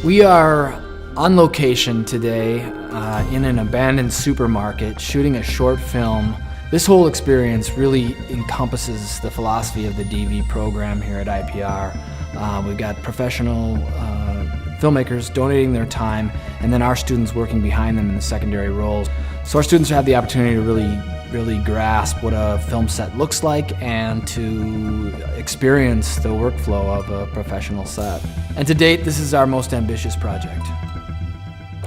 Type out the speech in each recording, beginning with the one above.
We are on location today in an abandoned supermarket shooting a short film. This whole experience really encompasses the philosophy of the DV program here at IPR. We've got professional filmmakers donating their time, and then our students working behind them in the secondary roles. So our students have the opportunity to really grasp what a film set looks like and to experience the workflow of a professional set. And to date, this is our most ambitious project.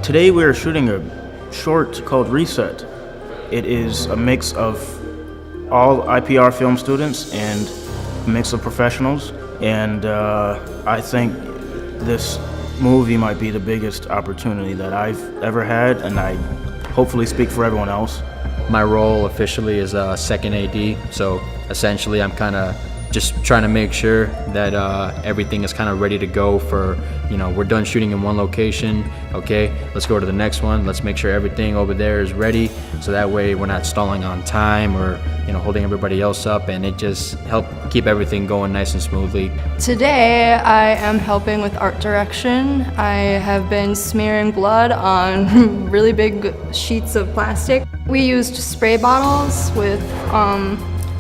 Today we're shooting a short called Reset. It is a mix of all IPR film students and a mix of professionals, and I think this movie might be the biggest opportunity that I've ever had, and I hopefully speak for everyone else. My role officially is second AD, so essentially I'm kind of just trying to make sure that everything is kind of ready to go for, we're done shooting in one location, okay, let's go to the next one, let's make sure everything over there is ready, so that way we're not stalling on time or, holding everybody else up, and it just helps keep everything going nice and smoothly. Today I am helping with art direction. I have been smearing blood on really big sheets of plastic. We used spray bottles with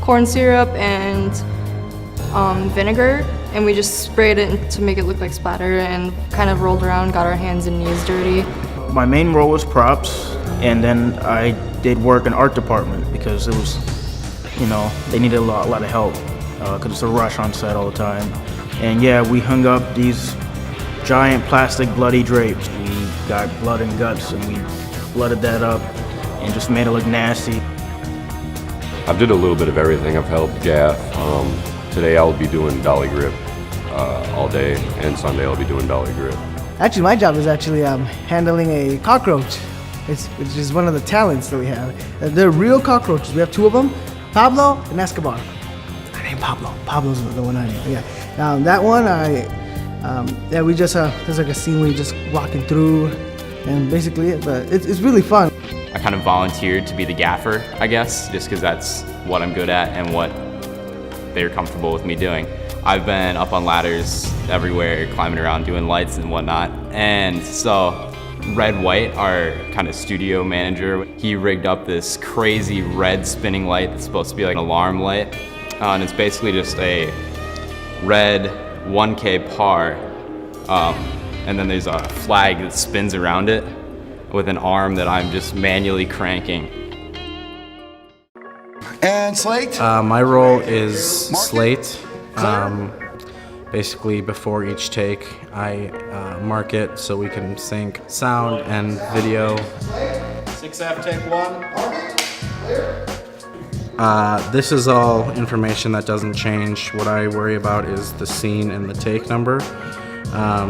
corn syrup and vinegar, and we just sprayed it to make it look like splatter and kind of rolled around, got our hands and knees dirty. My main role was props, and then I did work in art department because it was, they needed a lot of help because it's a rush on set all the time. And yeah, we hung up these giant plastic bloody drapes. We got blood and guts and we blooded that up and just made it look nasty. I've did a little bit of everything. I've helped gaff. Today I'll be doing dolly grip all day, and Sunday I'll be doing dolly grip. Actually, my job is handling a cockroach, which is one of the talents that we have. They're real cockroaches. We have two of them, Pablo and Escobar. I named Pablo. Pablo's the one I named. Yeah. That one, we just there's like a scene where you're just walking through, and basically, but it's really fun. I kind of volunteered to be the gaffer, I guess, just because that's what I'm good at and what they're comfortable with me doing. I've been up on ladders everywhere, climbing around, doing lights and whatnot. And so Red White, our kind of studio manager, he rigged up this crazy red spinning light that's supposed to be like an alarm light. And it's basically just a red 1K par. And then there's a flag that spins around it with an arm that I'm just manually cranking. And Slate? My role is Slate. Basically, before each take, I mark it so we can sync sound and video. 6F, take one. This is all information that doesn't change. What I worry about is the scene and the take number.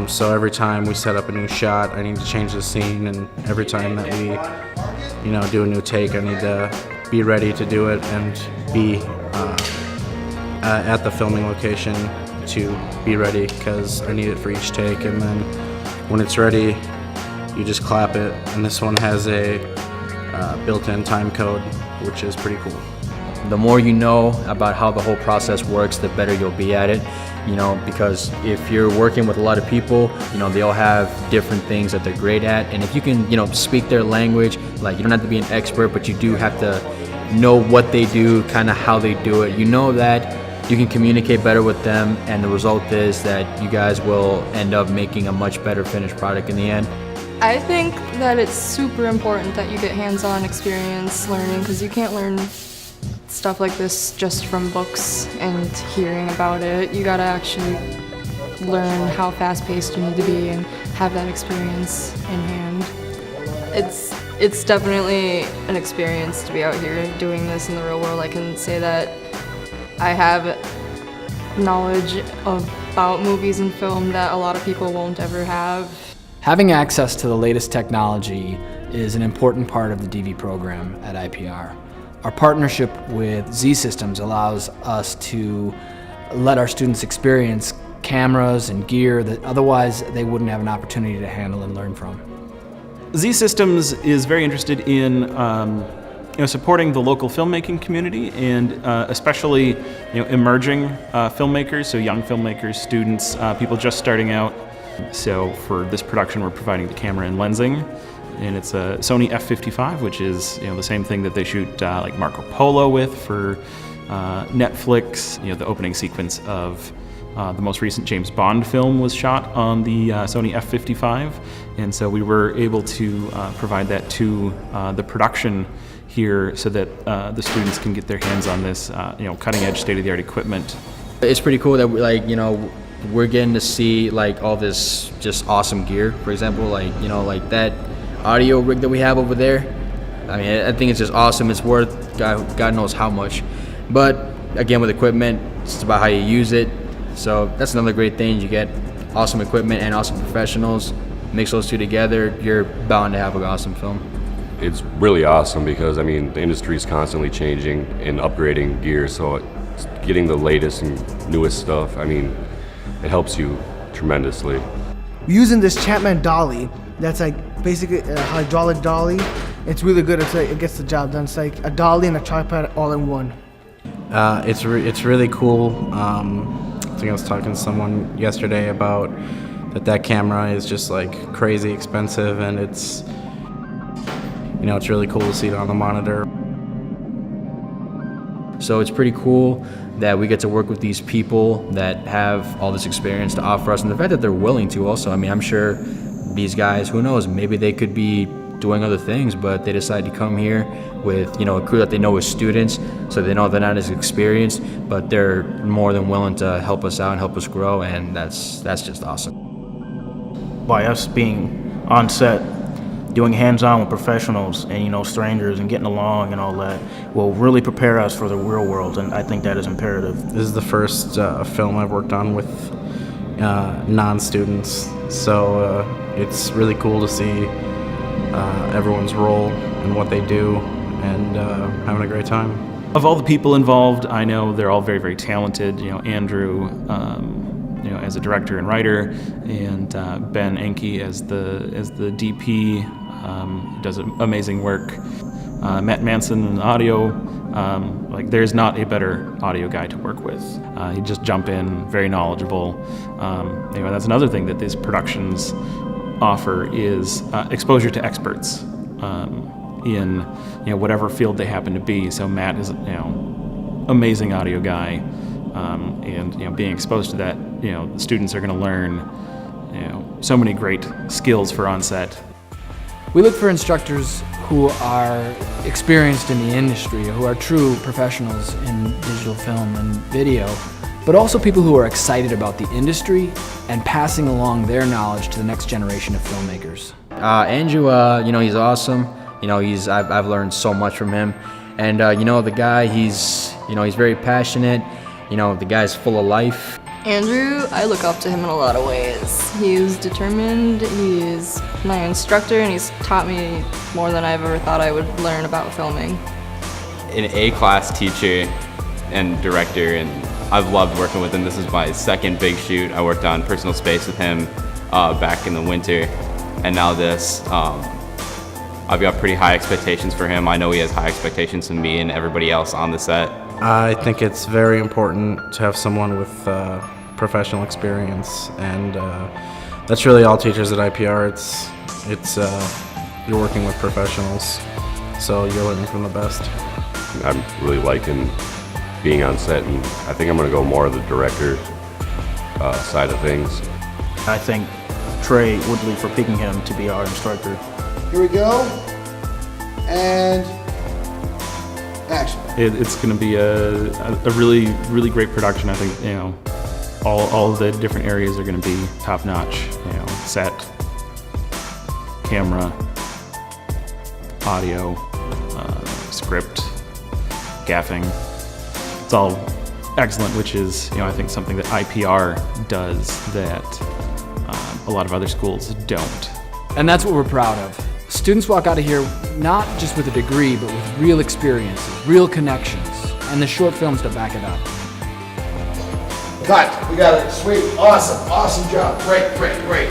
So every time we set up a new shot, I need to change the scene, and every time that we, do a new take, I need to be ready to do it and be at the filming location to be ready, because I need it for each take, and then when it's ready, you just clap it, and this one has a built-in time code, which is pretty cool. The more you know about how the whole process works, the better you'll be at it, because if you're working with a lot of people, they all have different things that they're great at, and if you can, speak their language, like you don't have to be an expert, but you do have to know what they do, kind of how they do it. You know that you can communicate better with them, and the result is that you guys will end up making a much better finished product in the end. I think that it's super important that you get hands-on experience learning, because you can't learn stuff like this just from books and hearing about it. You gotta actually learn how fast-paced you need to be and have that experience in hand. It's definitely an experience to be out here doing this in the real world. I can say that I have knowledge about movies and film that a lot of people won't ever have. Having access to the latest technology is an important part of the DV program at IPR. Our partnership with Z Systems allows us to let our students experience cameras and gear that otherwise they wouldn't have an opportunity to handle and learn from. Z Systems is very interested in supporting the local filmmaking community, and especially emerging filmmakers, so young filmmakers, students, people just starting out. So for this production, we're providing the camera and lensing, and it's a Sony f55, which is the same thing that they shoot like Marco Polo with for Netflix. The opening sequence of the most recent James Bond film was shot on the Sony f55, and so we were able to provide that to the production here so that the students can get their hands on this cutting-edge, state-of-the-art equipment. It's pretty cool that we're getting to see all this just awesome gear. For example, like that audio rig that we have over there. I mean, I think it's just awesome. It's worth God knows how much. But again, with equipment, it's about how you use it. So that's another great thing. You get awesome equipment and awesome professionals. Mix those two together, you're bound to have an awesome film. It's really awesome because, the industry is constantly changing and upgrading gear, so getting the latest and newest stuff, it helps you tremendously. We're using this Chapman dolly. That's basically a hydraulic dolly. It's really good. It gets the job done. It's like a dolly and a tripod all in one. It's really cool. I think I was talking to someone yesterday about that camera is just crazy expensive, and it's it's really cool to see it on the monitor. So it's pretty cool that we get to work with these people that have all this experience to offer us, and the fact that they're willing to also. I'm sure these guys, who knows, maybe they could be doing other things, but they decide to come here with a crew that they know as students, so they know they're not as experienced, but they're more than willing to help us out and help us grow, and that's just awesome. By us being on set, doing hands-on with professionals and strangers and getting along and all that will really prepare us for the real world, and I think that is imperative. This is the first film I've worked on with non-students, so it's really cool to see everyone's role and what they do, and having a great time. Of all the people involved, I know they're all very, very talented. Andrew, as a director and writer, and Ben Enke as the DP, does amazing work. Matt Manson in audio, there's not a better audio guy to work with. He'd just jump in, very knowledgeable. That's another thing that these productions offer is exposure to experts in whatever field they happen to be. So Matt is amazing audio guy, and being exposed to that, the students are going to learn so many great skills for on set. We look for instructors who are experienced in the industry, who are true professionals in digital film and video, but also people who are excited about the industry and passing along their knowledge to the next generation of filmmakers. Andrew, he's awesome. I've learned so much from him, and the guy, he's very passionate. The guy's full of life. Andrew, I look up to him in a lot of ways. He's determined, he's my instructor, and he's taught me more than I've ever thought I would learn about filming. An A-class teacher and director, and I've loved working with him. This is my second big shoot. I worked on Personal Space with him back in the winter, and now this. I've got pretty high expectations for him. I know he has high expectations from me and everybody else on the set. I think it's very important to have someone with professional experience, and that's really all teachers at IPR. It's you're working with professionals, so you're learning from the best. I'm really liking being on set, and I think I'm going to go more of the director side of things. I thank Trey Woodley for picking him to be our instructor. Here we go. And action. It's going to be a really, really great production. I think, all of the different areas are going to be top notch. Set, camera, audio, script, gaffing. It's all excellent, which is, I think something that IPR does that a lot of other schools don't. And that's what we're proud of. Students walk out of here not just with a degree, but with real experiences, real connections, and the short films to back it up. Cut. We got it. Sweet. Awesome. Awesome job. Great, great, great.